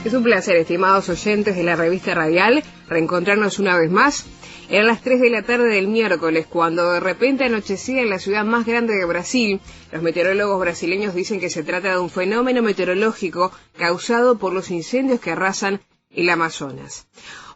Es un placer, estimados oyentes de la revista radial, reencontrarnos una vez más. Eran las 3 de la tarde del miércoles, cuando de repente anochecía en la ciudad más grande de Brasil. Los meteorólogos brasileños dicen que se trata de un fenómeno meteorológico causado por los incendios que arrasan el Amazonas.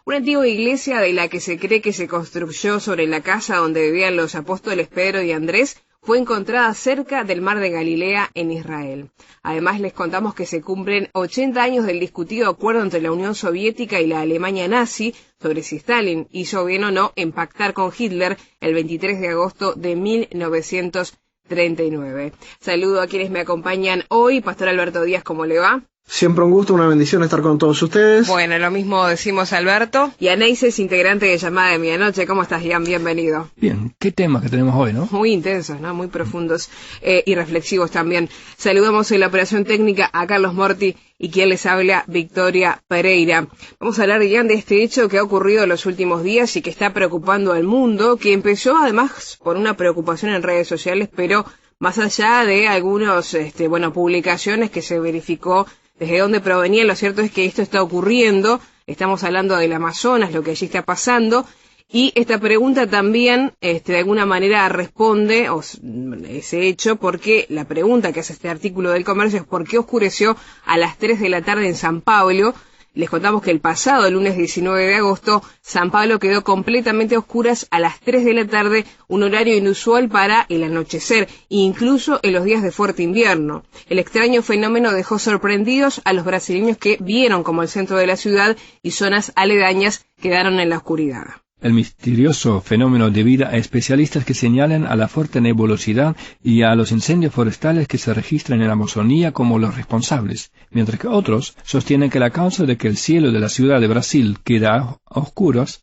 Una antigua iglesia de la que se cree que se construyó sobre la casa donde vivían los apóstoles Pedro y Andrés fue encontrada cerca del mar de Galilea en Israel. Además, les contamos que se cumplen 80 años del discutido acuerdo entre la Unión Soviética y la Alemania nazi sobre si Stalin hizo bien o no en pactar con Hitler el 23 de agosto de 1939. Saludo a quienes me acompañan hoy. Pastor Alberto Díaz, ¿cómo le va? Siempre un gusto, una bendición estar con todos ustedes. Bueno, lo mismo decimos, Alberto. Y a Neises, integrante de Llamada de Medianoche. ¿Cómo estás, Ian? Bienvenido. Bien, ¿qué temas que tenemos hoy, no? Muy intensos, ¿no? Muy profundos y reflexivos también. Saludamos en la operación técnica a Carlos Morti y quien les habla, Victoria Pereira. Vamos a hablar, Ian, de este hecho que ha ocurrido en los últimos días y que está preocupando al mundo, que empezó además por una preocupación en redes sociales, pero más allá de algunos, publicaciones que se verificó desde dónde provenía. Lo cierto es que esto está ocurriendo, estamos hablando del Amazonas, lo que allí está pasando, y esta pregunta también, de alguna manera responde ese hecho, porque la pregunta que hace este artículo del Comercio es ¿por qué oscureció a las 3 de la tarde en San Pablo? Les contamos que el pasado lunes 19 de agosto, San Pablo quedó completamente a oscuras a las 3 de la tarde, un horario inusual para el anochecer, incluso en los días de fuerte invierno. El extraño fenómeno dejó sorprendidos a los brasileños que vieron como el centro de la ciudad y zonas aledañas quedaron en la oscuridad. El misterioso fenómeno debido a especialistas que señalan a la fuerte nebulosidad y a los incendios forestales que se registran en la Amazonía como los responsables, mientras que otros sostienen que la causa de que el cielo de la ciudad de Brasil queda a oscuros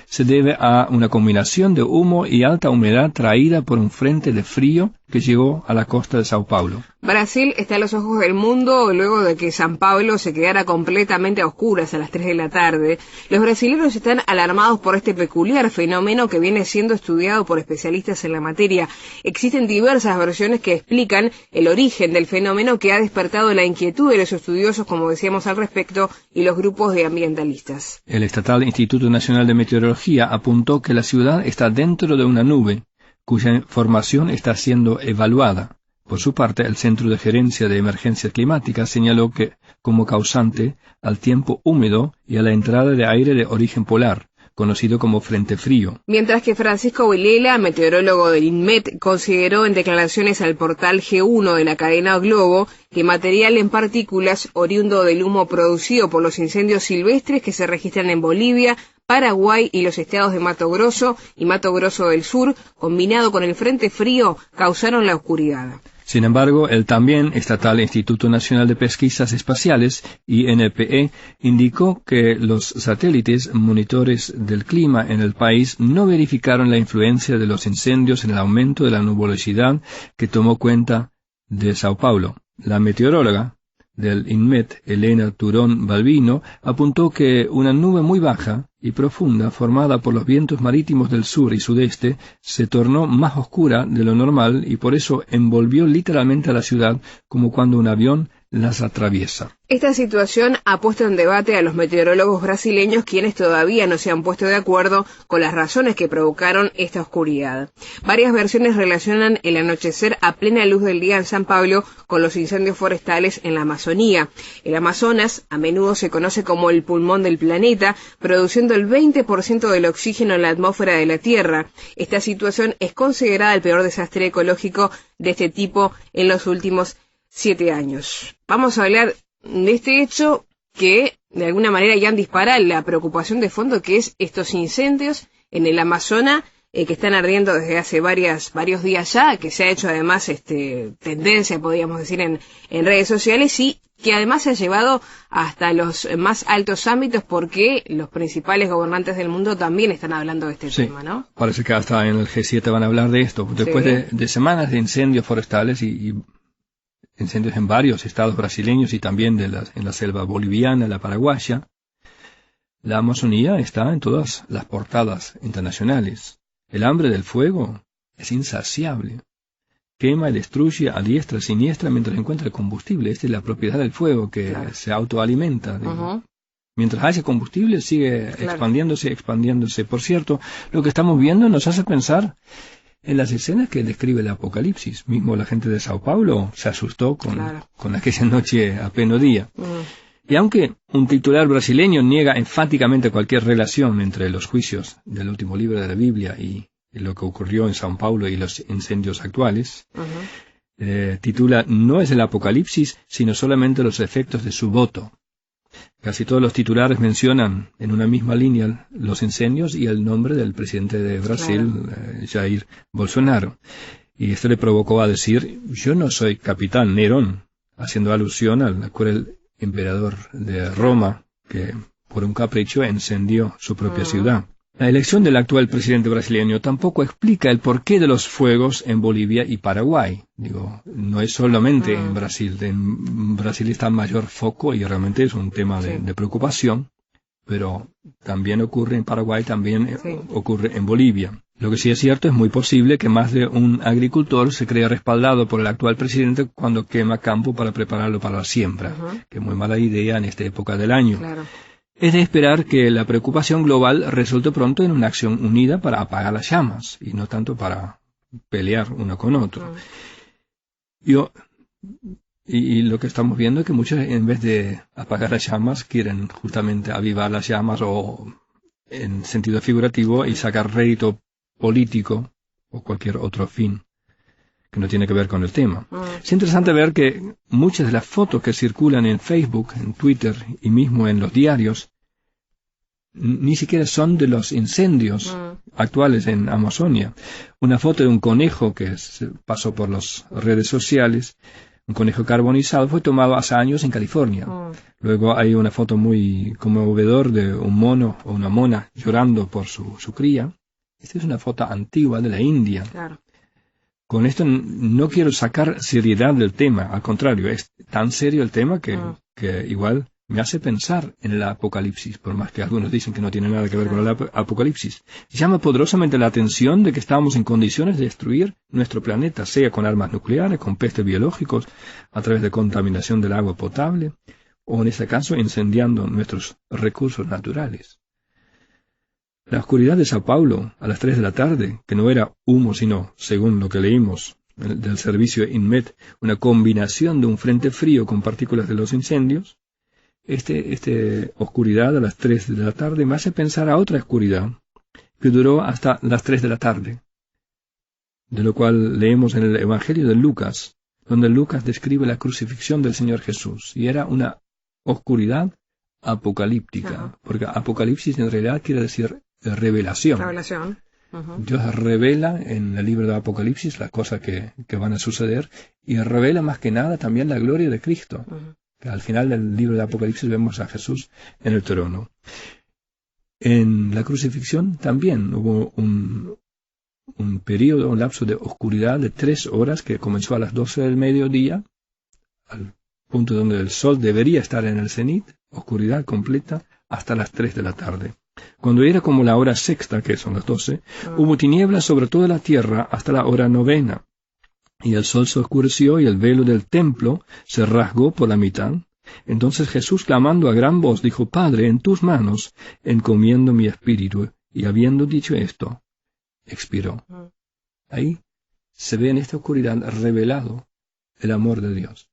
se debe a una combinación de humo y alta humedad traída por un frente de frío que llegó a la costa de Sao Paulo. Brasil está a los ojos del mundo luego de que San Pablo se quedara completamente a oscuras a las 3 de la tarde. Los brasileños están alarmados por este peculiar fenómeno que viene siendo estudiado por especialistas en la materia. Existen diversas versiones que explican el origen del fenómeno que ha despertado la inquietud de los estudiosos, como decíamos al respecto, y los grupos de ambientalistas. El estatal Instituto Nacional de Meteorología apuntó que la ciudad está dentro de una nube, cuya formación está siendo evaluada. Por su parte, el Centro de Gerencia de Emergencias Climáticas señaló que, como causante, al tiempo húmedo y a la entrada de aire de origen polar, conocido como frente frío. Mientras que Francisco Vilela, meteorólogo del INMET, consideró en declaraciones al portal G1 de la cadena Globo que material en partículas oriundo del humo producido por los incendios silvestres que se registran en Bolivia, Paraguay y los estados de Mato Grosso y Mato Grosso del Sur, combinado con el frente frío, causaron la oscuridad. Sin embargo, el también estatal Instituto Nacional de Pesquisas Espaciales, INPE, indicó que los satélites monitores del clima en el país no verificaron la influencia de los incendios en el aumento de la nubosidad que tomó cuenta de Sao Paulo. La meteoróloga del INMET, Elena Turón Balbino, apuntó que una nube muy baja y profunda formada por los vientos marítimos del sur y sudeste se tornó más oscura de lo normal y por eso envolvió literalmente a la ciudad como cuando un avión las atraviesa. Esta situación ha puesto en debate a los meteorólogos brasileños, quienes todavía no se han puesto de acuerdo con las razones que provocaron esta oscuridad. Varias versiones relacionan el anochecer a plena luz del día en San Pablo con los incendios forestales en la Amazonía. El Amazonas a menudo se conoce como el pulmón del planeta, produciendo el 20% del oxígeno en la atmósfera de la Tierra. Esta situación es considerada el peor desastre ecológico de este tipo en los últimos 7 años. Vamos a hablar de este hecho que de alguna manera ya dispara la preocupación de fondo, que es estos incendios en el Amazonas que están ardiendo desde hace varios días ya, que se ha hecho además tendencia, podríamos decir, en redes sociales, y que además se ha llevado hasta los más altos ámbitos, porque los principales gobernantes del mundo también están hablando de este tema, ¿no? Parece que hasta en el G7 van a hablar de esto. Después de semanas de incendios forestales y incendios en varios estados brasileños y también en la selva boliviana, la paraguaya, la Amazonía está en todas las portadas internacionales. El hambre del fuego es insaciable. quema y destruye a diestra y siniestra mientras encuentra el combustible. Esta es la propiedad del fuego, que se autoalimenta. Mientras haya combustible, sigue expandiéndose. Por cierto, lo que estamos viendo nos hace pensar en las escenas que describe el Apocalipsis. Mismo la gente de Sao Paulo se asustó con aquella noche a pleno día. Y aunque un titular brasileño niega enfáticamente cualquier relación entre los juicios del último libro de la Biblia y lo que ocurrió en Sao Paulo y los incendios actuales, titula "No es el Apocalipsis, sino solamente los efectos de su voto". Casi todos los titulares mencionan en una misma línea los incendios y el nombre del presidente de Brasil, Jair Bolsonaro. Y esto le provocó a decir: "Yo no soy capitán Nerón", haciendo alusión al cruel emperador de Roma, que por un capricho encendió su propia ciudad. La elección del actual presidente brasileño tampoco explica el porqué de los fuegos en Bolivia y Paraguay. No es solamente en Brasil. En Brasil está mayor foco y realmente es un tema de preocupación, pero también ocurre en Paraguay, también ocurre en Bolivia. Lo que sí es cierto, es muy posible que más de un agricultor se crea respaldado por el actual presidente cuando quema campo para prepararlo para la siembra, que es muy mala idea en esta época del año. Es de esperar que la preocupación global resulte pronto en una acción unida para apagar las llamas, y no tanto para pelear uno con otro. Y lo que estamos viendo es que muchos, en vez de apagar las llamas, quieren justamente avivar las llamas, o en sentido figurativo, y sacar rédito político o cualquier otro fin que no tiene que ver con el tema. Es interesante ver que muchas de las fotos que circulan en Facebook, en Twitter y mismo en los diarios ni siquiera son de los incendios actuales en Amazonia. Una foto de un conejo que pasó por las redes sociales, un conejo carbonizado, fue tomado hace años en California. Luego hay una foto muy conmovedora de un mono o una mona llorando por su cría. Esta es una foto antigua de la India. Con esto no quiero sacar seriedad del tema, al contrario, es tan serio el tema que igual me hace pensar en el Apocalipsis, por más que algunos dicen que no tiene nada que ver con el Apocalipsis. Llama poderosamente la atención de que estamos en condiciones de destruir nuestro planeta, sea con armas nucleares, con pestes biológicos, a través de contaminación del agua potable, o en este caso incendiando nuestros recursos naturales. La oscuridad de Sao Paulo a las 3 de la tarde, que no era humo sino, según lo que leímos del servicio INMET, una combinación de un frente frío con partículas de los incendios, oscuridad a las 3 de la tarde me hace pensar a otra oscuridad que duró hasta las 3 de la tarde, de lo cual leemos en el Evangelio de Lucas, donde Lucas describe la crucifixión del Señor Jesús, y era una oscuridad apocalíptica, porque Apocalipsis en realidad quiere decir revelación. Dios revela en el libro de Apocalipsis las cosas que van a suceder, y revela más que nada también la gloria de Cristo. Que al final del libro de Apocalipsis vemos a Jesús en el trono. En la crucifixión también hubo un periodo, un lapso de oscuridad de 3 horas que comenzó a las 12 del mediodía, al punto donde el sol debería estar en el cenit, oscuridad completa, hasta las 3 de la tarde. Cuando era como la hora sexta, que son las 12, hubo tinieblas sobre toda la tierra hasta la hora novena, y el sol se oscureció y el velo del templo se rasgó por la mitad. Entonces Jesús, clamando a gran voz, dijo: Padre, en tus manos encomiendo mi espíritu. Y habiendo dicho esto, expiró. Ahí se ve en esta oscuridad revelado el amor de Dios.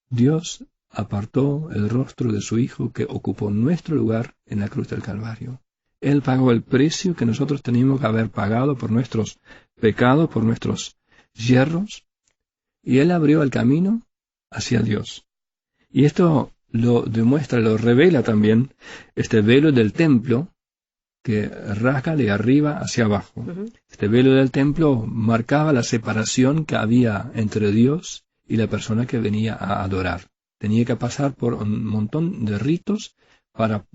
Dios apartó el rostro de su Hijo, que ocupó nuestro lugar en la cruz del Calvario. Él pagó el precio que nosotros teníamos que haber pagado por nuestros pecados, por nuestros yerros, y Él abrió el camino hacia Dios. Y esto lo demuestra, lo revela también este velo del templo que rasga de arriba hacia abajo. Este velo del templo marcaba la separación que había entre Dios y la persona que venía a adorar. Tenía que pasar por un montón de ritos para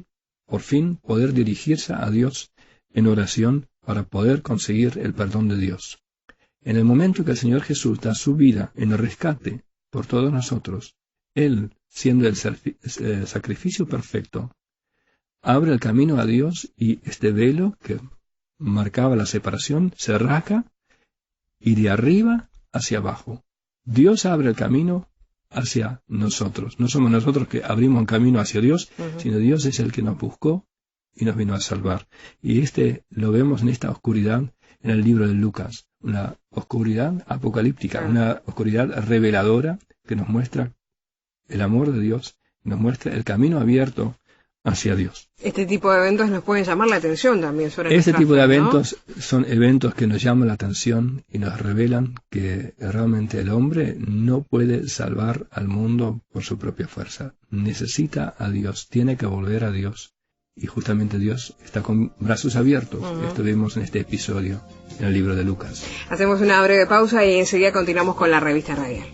por fin poder dirigirse a Dios en oración, para poder conseguir el perdón de Dios. En el momento que el Señor Jesús da su vida en el rescate por todos nosotros, Él, siendo el sacrificio perfecto, abre el camino a Dios, y este velo que marcaba la separación se rasga, y de arriba hacia abajo. Dios abre el camino hacia nosotros. No somos nosotros que abrimos un camino hacia Dios, sino Dios es el que nos buscó y nos vino a salvar. Y lo vemos en esta oscuridad en el libro de Lucas, una oscuridad apocalíptica, una oscuridad reveladora que nos muestra el amor de Dios, nos muestra el camino abierto hacia Dios. Este tipo de eventos nos pueden llamar la atención también sobre este tipo de eventos, ¿no? Son eventos que nos llaman la atención y nos revelan que realmente el hombre no puede salvar al mundo por su propia fuerza. Necesita a Dios, tiene que volver a Dios. Y justamente Dios está con brazos abiertos. Esto vemos en este episodio, en el libro de Lucas. Hacemos una breve pausa y enseguida continuamos con la revista radial.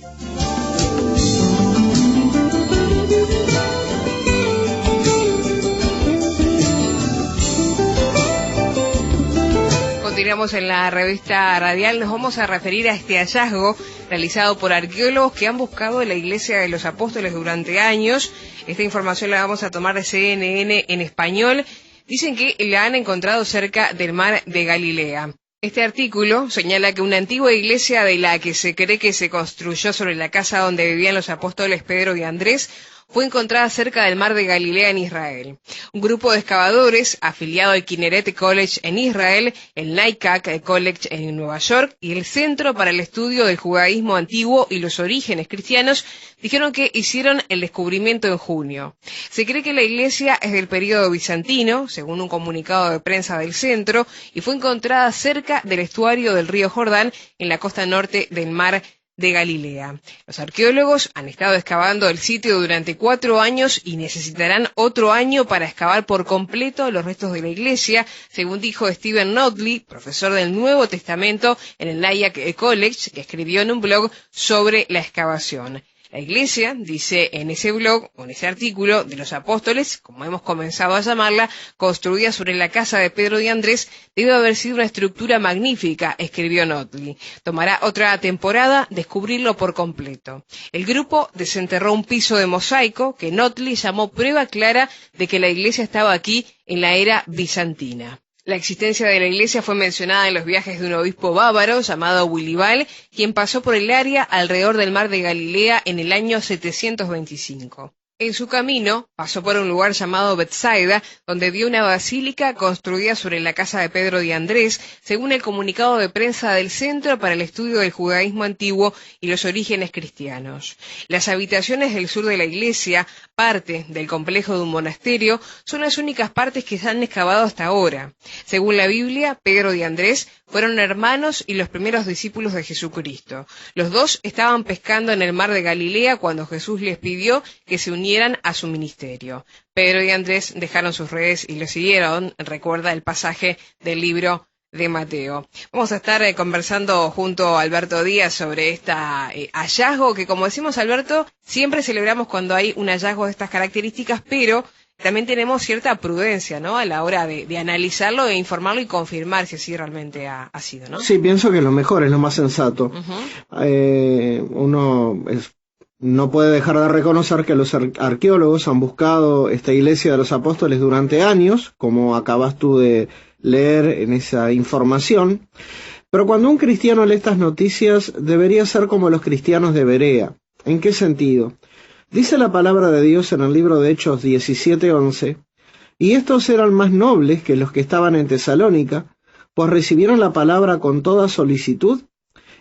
Continuamos en la revista radial. Nos vamos a referir a este hallazgo realizado por arqueólogos que han buscado la Iglesia de los Apóstoles durante años. Esta información la vamos a tomar de CNN en español. Dicen que la han encontrado cerca del mar de Galilea. Este artículo señala que una antigua iglesia de la que se cree que se construyó sobre la casa donde vivían los apóstoles Pedro y Andrés fue encontrada cerca del mar de Galilea en Israel. Un grupo de excavadores afiliado al Kinneret College en Israel, el Naicac College en Nueva York y el Centro para el Estudio del Judaísmo Antiguo y los Orígenes Cristianos dijeron que hicieron el descubrimiento en junio. Se cree que la iglesia es del período bizantino, según un comunicado de prensa del centro, y fue encontrada cerca del estuario del río Jordán en la costa norte del mar de Galilea. Los arqueólogos han estado excavando el sitio durante 4 años y necesitarán otro año para excavar por completo los restos de la iglesia, según dijo Stephen Notley, profesor del Nuevo Testamento en el Nyack College, que escribió en un blog sobre la excavación. La iglesia, dice en ese blog, o en ese artículo, de los apóstoles, como hemos comenzado a llamarla, construida sobre la casa de Pedro y Andrés, debe haber sido una estructura magnífica, escribió Notley. Tomará otra temporada descubrirlo por completo. El grupo desenterró un piso de mosaico que Notley llamó prueba clara de que la iglesia estaba aquí en la era bizantina. La existencia de la iglesia fue mencionada en los viajes de un obispo bávaro llamado Willibald, quien pasó por el área alrededor del mar de Galilea en el año 725. En su camino, pasó por un lugar llamado Betsaida, donde vio una basílica construida sobre la casa de Pedro y Andrés, según el comunicado de prensa del Centro para el Estudio del Judaísmo Antiguo y los Orígenes Cristianos. Las habitaciones del sur de la iglesia, parte del complejo de un monasterio, son las únicas partes que se han excavado hasta ahora. Según la Biblia, Pedro y Andrés fueron hermanos y los primeros discípulos de Jesucristo. Los dos estaban pescando en el mar de Galilea cuando Jesús les pidió que se unieran a su ministerio. Pedro y Andrés dejaron sus redes y lo siguieron, recuerda el pasaje del libro de Mateo. Vamos a estar conversando junto a Alberto Díaz sobre este hallazgo que, como decimos, Alberto, siempre celebramos cuando hay un hallazgo de estas características, pero también tenemos cierta prudencia, ¿no?, a la hora de analizarlo, de informarlo y confirmar si así realmente ha sido, ¿no? Sí, pienso que es lo mejor, es lo más sensato. Uno no puede dejar de reconocer que los arqueólogos han buscado esta iglesia de los apóstoles durante años, como acabas tú de leer en esa información, pero cuando un cristiano lee estas noticias debería ser como los cristianos de Berea. ¿En qué sentido? Dice la palabra de Dios en el libro de Hechos 17:11, y estos eran más nobles que los que estaban en Tesalónica, pues recibieron la palabra con toda solicitud,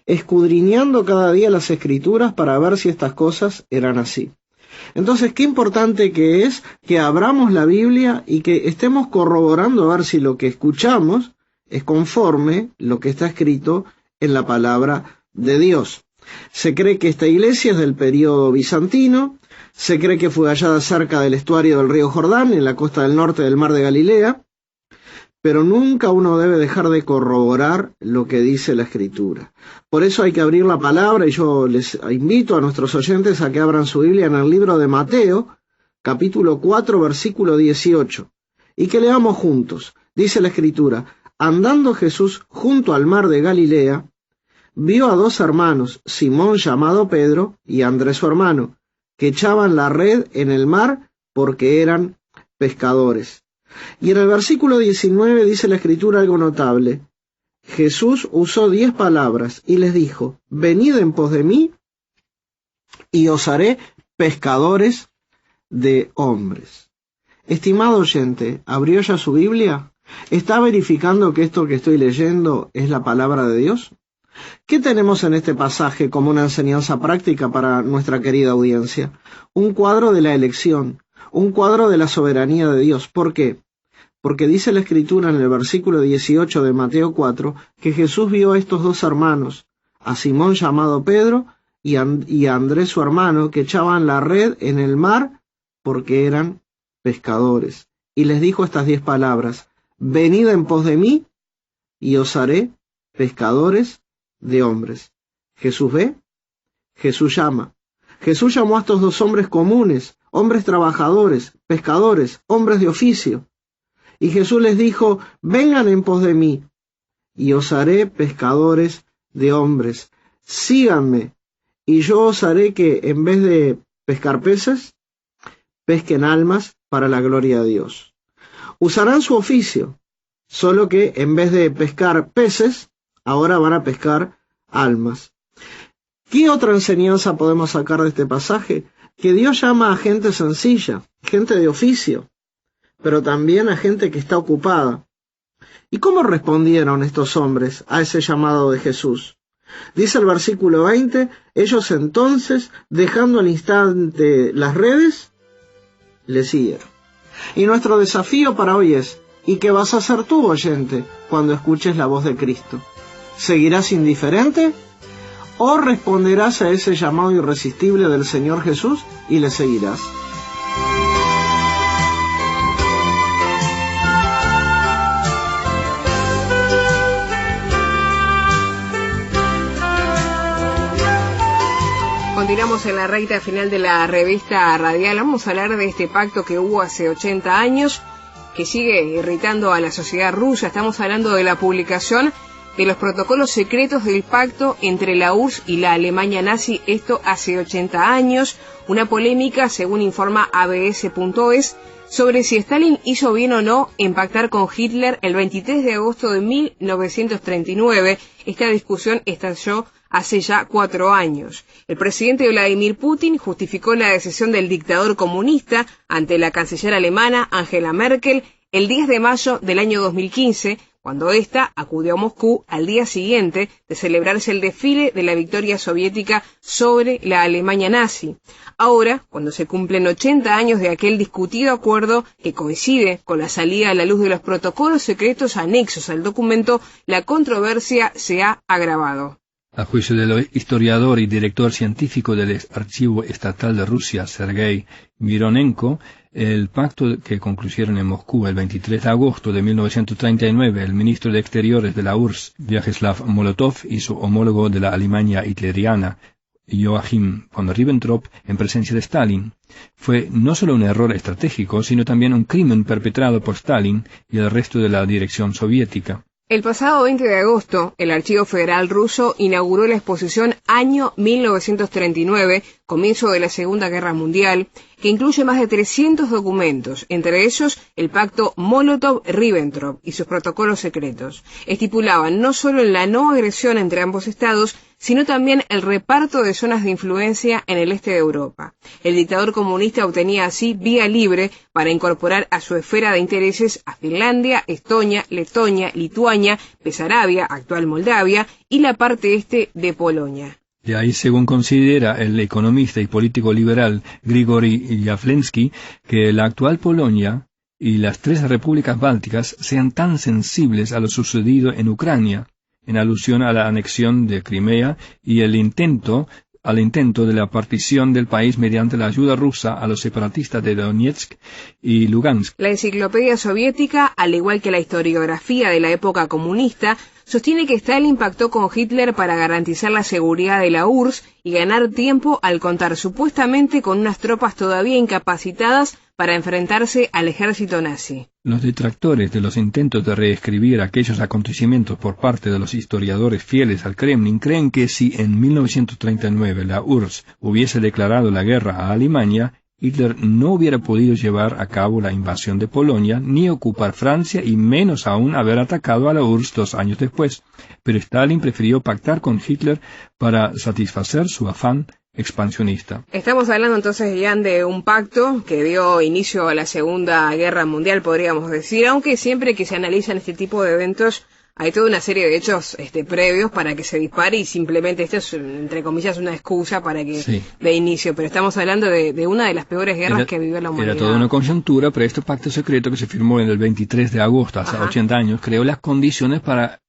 escudriñando cada día las Escrituras para ver si estas cosas eran así. Entonces, qué importante que es que abramos la Biblia y que estemos corroborando a ver si lo que escuchamos es conforme lo que está escrito en la palabra de Dios. Se cree que esta iglesia es del período bizantino, se cree que fue hallada cerca del estuario del río Jordán, en la costa del norte del mar de Galilea, pero nunca uno debe dejar de corroborar lo que dice la Escritura. Por eso hay que abrir la palabra, y yo les invito a nuestros oyentes a que abran su Biblia en el libro de Mateo, capítulo 4, versículo 18, y que leamos juntos. Dice la Escritura: andando Jesús junto al mar de Galilea, vio a 2 hermanos, Simón llamado Pedro y Andrés su hermano, que echaban la red en el mar porque eran pescadores. Y en el versículo 19 dice la Escritura algo notable: Jesús usó 10 palabras y les dijo: venid en pos de mí y os haré pescadores de hombres. Estimado oyente, ¿abrió ya su Biblia? ¿Está verificando que esto que estoy leyendo es la palabra de Dios? ¿Qué tenemos en este pasaje como una enseñanza práctica para nuestra querida audiencia? Un cuadro de la elección, un cuadro de la soberanía de Dios. ¿Por qué? Porque dice la Escritura en el versículo 18 de Mateo 4 que Jesús vio a estos dos hermanos, a Simón llamado Pedro y a Andrés su hermano, que echaban la red en el mar porque eran pescadores. Y les dijo estas 10 palabras: venid en pos de mí y os haré pescadores de hombres. Jesús ve, Jesús llama. Jesús llamó a estos dos hombres comunes, hombres trabajadores, pescadores, hombres de oficio. Y Jesús les dijo: vengan en pos de mí y os haré pescadores de hombres. Síganme y yo os haré que en vez de pescar peces, pesquen almas para la gloria de Dios. Usarán su oficio, solo que en vez de pescar peces, ahora van a pescar almas. ¿Qué otra enseñanza podemos sacar de este pasaje? Que Dios llama a gente sencilla, gente de oficio, pero también a gente que está ocupada. ¿Y cómo respondieron estos hombres a ese llamado de Jesús? Dice el versículo 20, ellos entonces, dejando al instante las redes, le siguieron. Y nuestro desafío para hoy es: ¿y qué vas a hacer tú, oyente, cuando escuches la voz de Cristo? ¿Seguirás indiferente o responderás a ese llamado irresistible del Señor Jesús y le seguirás? Continuamos en la recta final de la revista radial. Vamos a hablar de este pacto que hubo hace 80 años, que sigue irritando a la sociedad rusa. Estamos hablando de la publicación de los protocolos secretos del pacto entre la URSS y la Alemania nazi, esto hace 80 años, una polémica, según informa abs.es, sobre si Stalin hizo bien o no en pactar con Hitler el 23 de agosto de 1939. Esta discusión estalló hace ya 4 años. El presidente Vladimir Putin justificó la decisión del dictador comunista ante la canciller alemana Angela Merkel el 10 de mayo del año 2015, cuando ésta acudió a Moscú al día siguiente de celebrarse el desfile de la victoria soviética sobre la Alemania nazi. Ahora, cuando se cumplen 80 años de aquel discutido acuerdo que coincide con la salida a la luz de los protocolos secretos anexos al documento, la controversia se ha agravado. A juicio del historiador y director científico del Archivo Estatal de Rusia, Sergei Mironenko, el pacto que concluyeron en Moscú el 23 de agosto de 1939 el ministro de Exteriores de la URSS, Vyacheslav Molotov, y su homólogo de la Alemania hitleriana, Joachim von Ribbentrop, en presencia de Stalin, fue no solo un error estratégico, sino también un crimen perpetrado por Stalin y el resto de la dirección soviética. El pasado 20 de agosto, el Archivo Federal ruso inauguró la exposición Año 1939, comienzo de la Segunda Guerra Mundial, que incluye más de 300 documentos, entre ellos el pacto Molotov-Ribbentrop y sus protocolos secretos. Estipulaban no solo la no agresión entre ambos estados, sino también el reparto de zonas de influencia en el este de Europa. El dictador comunista obtenía así vía libre para incorporar a su esfera de intereses a Finlandia, Estonia, Letonia, Lituania, Besarabia, actual Moldavia, y la parte este de Polonia. De ahí, según considera el economista y político liberal Grigory Yavlensky, que la actual Polonia y las 3 repúblicas bálticas sean tan sensibles a lo sucedido en Ucrania, en alusión a la anexión de Crimea y al intento de la partición del país mediante la ayuda rusa a los separatistas de Donetsk y Lugansk. La enciclopedia soviética, al igual que la historiografía de la época comunista, sostiene que Stalin pactó con Hitler para garantizar la seguridad de la URSS y ganar tiempo al contar supuestamente con unas tropas todavía incapacitadas para enfrentarse al ejército nazi. Los detractores de los intentos de reescribir aquellos acontecimientos por parte de los historiadores fieles al Kremlin creen que si en 1939 la URSS hubiese declarado la guerra a Alemania, Hitler no hubiera podido llevar a cabo la invasión de Polonia, ni ocupar Francia, y menos aún haber atacado a la URSS 2 años después. Pero Stalin prefirió pactar con Hitler para satisfacer su afán expansionista. Estamos hablando entonces, Jan, de un pacto que dio inicio a la Segunda Guerra Mundial, podríamos decir, aunque siempre que se analizan este tipo de eventos hay toda una serie de hechos previos para que se dispare, y simplemente esto es, entre comillas, una excusa para que dé inicio. Pero estamos hablando de una de las peores guerras que vivió la humanidad. Era toda una coyuntura, pero este pacto secreto que se firmó en el 23 de agosto, hace 80 años, creó las condiciones para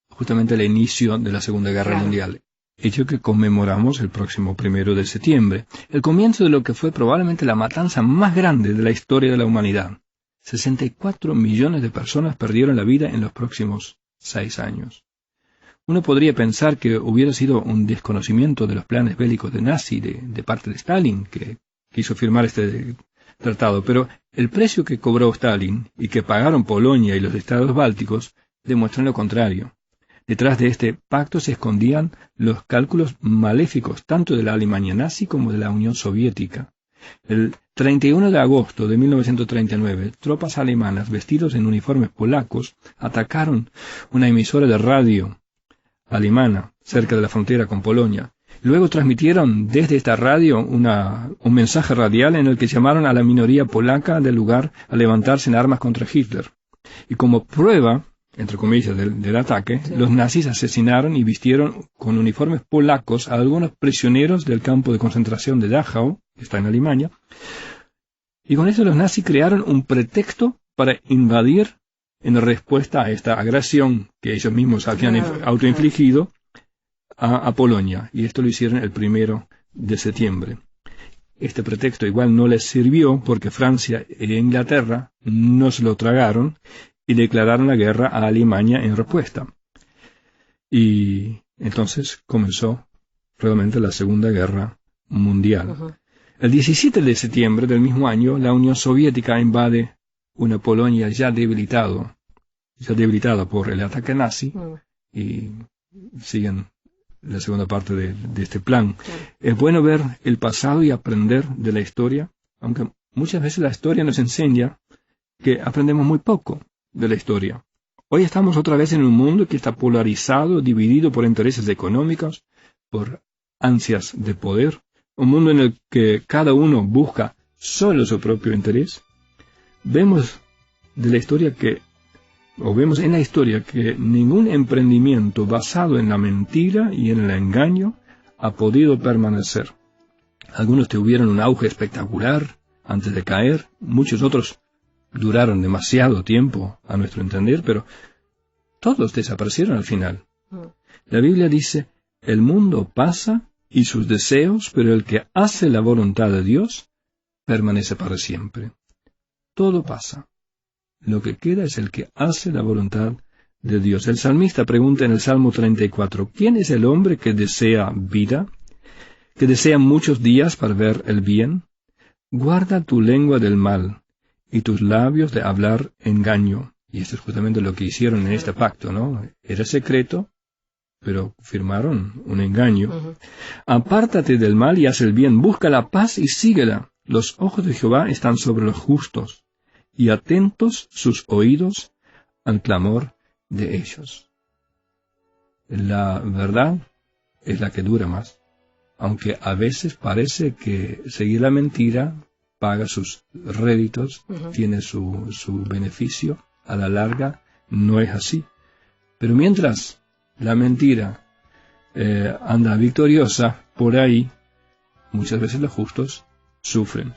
justamente el inicio de la Segunda Guerra Mundial. Hecho que conmemoramos el próximo 1 de septiembre. El comienzo de lo que fue probablemente la matanza más grande de la historia de la humanidad. 64 millones de personas perdieron la vida en los próximos 6 años. Uno podría pensar que hubiera sido un desconocimiento de los planes bélicos de Nazi de parte de Stalin, que quiso firmar este tratado, pero el precio que cobró Stalin y que pagaron Polonia y los estados bálticos demuestran lo contrario. Detrás de este pacto se escondían los cálculos maléficos tanto de la Alemania nazi como de la Unión Soviética. El 31 de agosto de 1939, tropas alemanas vestidos en uniformes polacos atacaron una emisora de radio alemana cerca de la frontera con Polonia. Luego transmitieron desde esta radio un mensaje radial en el que llamaron a la minoría polaca del lugar a levantarse en armas contra Hitler. Y como prueba, entre comillas, del ataque, los nazis asesinaron y vistieron con uniformes polacos a algunos prisioneros del campo de concentración de Dachau, que está en Alemania, y con eso los nazis crearon un pretexto para invadir en respuesta a esta agresión que ellos mismos habían autoinfligido a Polonia, y esto lo hicieron el 1 de septiembre. Este pretexto igual no les sirvió porque Francia e Inglaterra no se lo tragaron y declararon la guerra a Alemania en respuesta. Y entonces comenzó realmente la Segunda Guerra Mundial. El 17 de septiembre del mismo año, la Unión Soviética invade una Polonia ya debilitada por el ataque nazi, y siguen la segunda parte de este plan. Es bueno ver el pasado y aprender de la historia, aunque muchas veces la historia nos enseña que aprendemos muy poco de la historia. Hoy estamos otra vez en un mundo que está polarizado, dividido por intereses económicos, por ansias de poder, un mundo en el que cada uno busca solo su propio interés. Vemos en la historia que ningún emprendimiento basado en la mentira y en el engaño ha podido permanecer. Algunos tuvieron un auge espectacular antes de caer, muchos otros duraron demasiado tiempo, a nuestro entender, pero todos desaparecieron al final. La Biblia dice, el mundo pasa y sus deseos, pero el que hace la voluntad de Dios permanece para siempre. Todo pasa. Lo que queda es el que hace la voluntad de Dios. El salmista pregunta en el Salmo 34, ¿quién es el hombre que desea vida, que desea muchos días para ver el bien? Guarda tu lengua del mal y tus labios de hablar engaño. Y esto es justamente lo que hicieron en este pacto, ¿no? Era secreto, pero firmaron un engaño. Apártate del mal y haz el bien, busca la paz y síguela. Los ojos de Jehová están sobre los justos, y atentos sus oídos al clamor de ellos. La verdad es la que dura más, aunque a veces parece que seguir la mentira paga sus réditos, tiene su beneficio. A la larga no es así. Pero mientras la mentira anda victoriosa por ahí, muchas veces los justos sufren.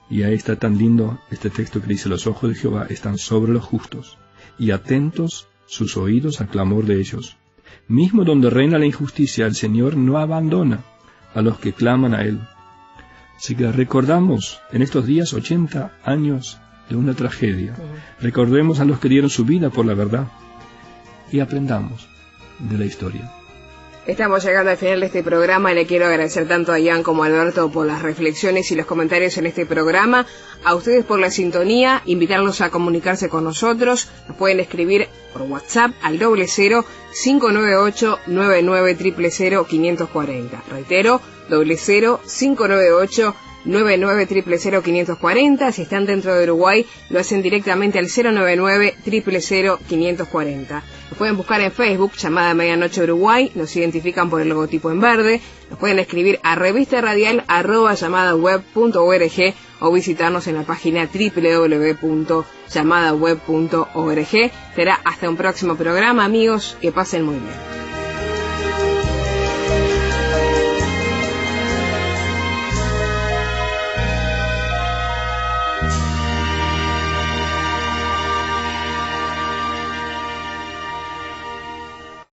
Y ahí está tan lindo este texto que dice, los ojos de Jehová están sobre los justos, y atentos sus oídos al clamor de ellos. Mismo donde reina la injusticia, el Señor no abandona a los que claman a Él. Así que recordamos en estos días 80 años de una tragedia. Recordemos a los que dieron su vida por la verdad y aprendamos de la historia. Estamos llegando al final de este programa y le quiero agradecer tanto a Jan como a Alberto por las reflexiones y los comentarios en este programa, a ustedes por la sintonía, invitarlos a comunicarse con nosotros. Nos pueden escribir por WhatsApp al 00-598-99000540. Reitero, 00-598 099-000-540. Si están dentro de Uruguay, lo hacen directamente al 099-000-540. Nos pueden buscar en Facebook, Llamada Medianoche Uruguay, nos identifican por el logotipo en verde. Nos pueden escribir a revistaradial@llamadaweb.org o visitarnos en la página www.llamadaweb.org. Será hasta un próximo programa, amigos, que pasen muy bien.